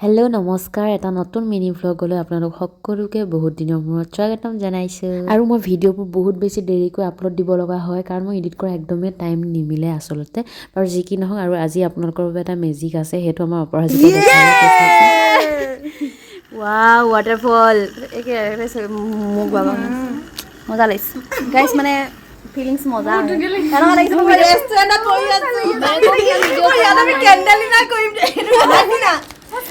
hello' নমস্কাৰ এটা নতুন মিনি ভ্লগলৈ আপোনালোক সকলোকে বহুত দিনৰ মূৰত স্বাগতম জনাইছোঁ আৰু মই ভিডিঅ'বোৰ বহুত বেছি দেৰিকৈ আপলোড দিব লগা হয় কাৰণ মই এডিট কৰা একদমেই টাইম নিমিলে আচলতে বাৰু যি কি নহওক আৰু আজি আপোনালোকৰ বাবে এটা মেজিক আছে সেইটো আমাৰ অপৰাজিতা ৱাও ৱাটাৰফল একে মোক বাবা মজা লাগিছে গাইস মানে ফিলিংস মজা কেনেকুৱা লাগিছে মই ৰেষ্টুৰেণ্টত বহি আছো আমি কেণ্ডেল ডিনাৰ কৰিম না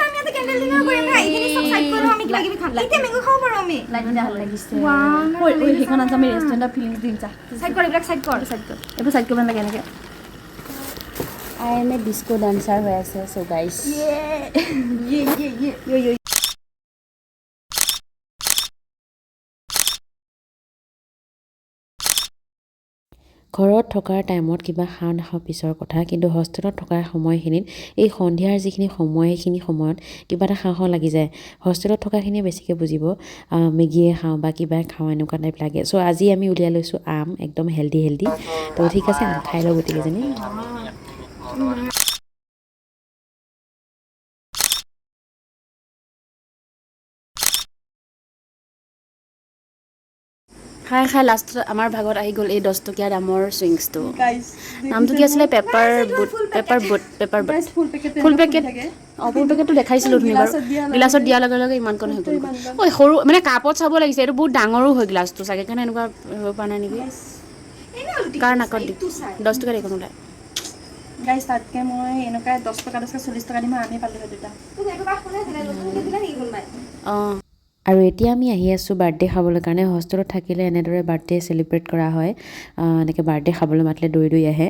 আমি আজি কেণ্ডেল ডিনাৰ কৰিম না এইখিনি সব সাইড কৰি আমি কিবা কিবি খাম এতিয়া মেগো খাব পাৰো আমি লাইট ভাল লাগিছে ৱাও ওই হেখন আমি ৰেষ্টুৰেণ্টৰ ফিলিংস দিম চা সাইড কৰ এইবিলাক সাইড কৰ এইবোৰ সাইড কৰিব নালাগে এনেকে I M A disco dancer হৈ আছে সো গাইস ইয়ে ঘৰত থকাৰ টাইমত কিবা খাওঁ নাখাওঁ পিছৰ কথা কিন্তু হোষ্টেলত থকাৰ সময়খিনিত এই সন্ধিয়াৰ যিখিনি সময় সেইখিনি সময়ত কিবা এটা খাওঁ লাগি যায় হোষ্টেলত থকাখিনিয়ে বেছিকৈ বুজিব মেগীয়ে খাওঁ বা কিবা খাওঁ এনেকুৱা টাইপ লাগে চ' আজি আমি উলিয়াই লৈছোঁ আম একদম হেল্ডি তো ঠিক আছে আম খাই লওঁ গোটেইকেইজনী খাই খাই লাষ্টত আমাৰ ভাগত আহি গ'ল এই 10 টকীয়া দামৰ চুইংছটো নামটো কি আছিলে পেপাৰ বুট ফুল পেকেট ফুল পেকেটটো দেখাইছিলোঁ তুমি বাৰু গিলাছত দিয়াৰ লগে লগে ইমান কণ হৈ গ'ল ঐ সৰু মানে কাপত চাব লাগিছে এইটো বহুত ডাঙৰো হয় গ্লাছটো চাগে কাৰণে এনেকুৱা হ'ব পৰা নাই নেকি কাৰ নাকত দি 10 টকা দেখোন ওলাই গাইস তাতকে মই এনেকুৱা 10 টকা 40 টকা দিম আমি পালো দুটা তুমি একবাৰ শুনে দিলা নেকি কোনবাই অঁ আৰু এতিয়া আমি আহি আছোঁ বাৰ্থডে খাবলৈ কাৰণে হোষ্টেলত থাকিলে এনেদৰে বাৰ্থডে চেলিব্ৰেট কৰা হয় এনেকৈ বাৰ্থডে খাবলৈ মাতিলে দৌৰি আহে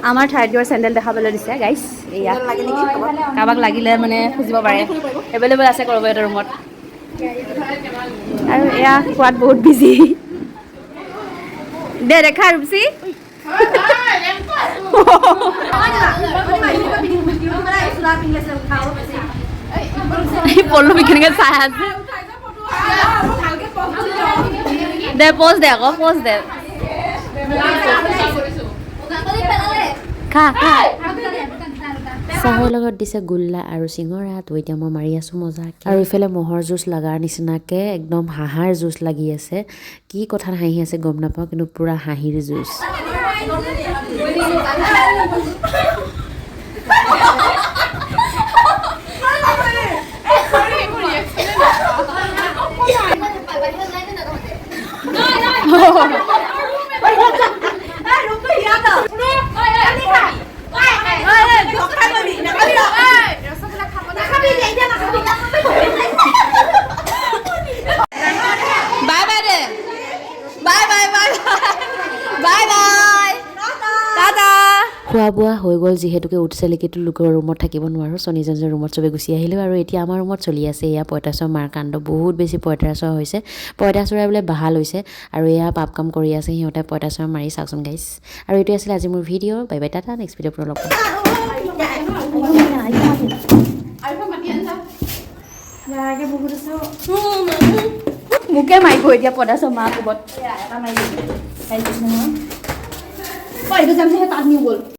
আমাৰ থাৰ্ড ইয়াৰ চেণ্ডেল দেখাবলৈ দিছে গাইছ এয়া কাৰোবাক লাগিলে মানে খুজিব পাৰে এভেইলেবল আছে কৰবাত এটা ৰুমত আৰু এয়া খোৱাত বহুত বিজি দে দেখা ৰূপসী পল্লৱী কেনেকৈ চাই আছে দে প'জ দে আকৌ প'জ দে খা চাহৰ লগত দিছে গোল্লা আৰু চিঙৰা তো এতিয়া মই মাৰি আছোঁ মজা আৰু ইফালে মহৰ জুচ লগাৰ নিচিনাকৈ একদম হাঁহাৰ জুচ লাগি আছে কি কথাত হাঁহি আছে গম নাপাওঁ কিন্তু পূৰা হাঁহিৰ জুচ খোৱা বোৱা হৈ গ'ল যিহেতুকে উঠচেলিকিটো লোকৰ ৰুমত থাকিব নোৱাৰোঁ চ' নিজৰ নিজৰ ৰুমত চবে গুচি আহিলোঁ আৰু এতিয়া আমাৰ ৰুমত চলি আছে এয়া পঁইতাচোৰা মাৰ কাণ্ড বহুত বেছি পঁইতাচোৰা হৈছে পঁইতাচোৰা বোলে বাহাল হৈছে আৰু এয়া পাপ কাম কৰি আছে সিহঁতে পঁইতাচোৰা মাৰি চাওকচোন গাইছ আৰু এইটো আছিলে আজি মোৰ video' bye bye Tata next video' আপোনাৰ লগ মোকে মাৰিব এতিয়া পদাচোৰা মা কোবত এটা মাৰি এইটো যাম যে তাত নিউ গ'ল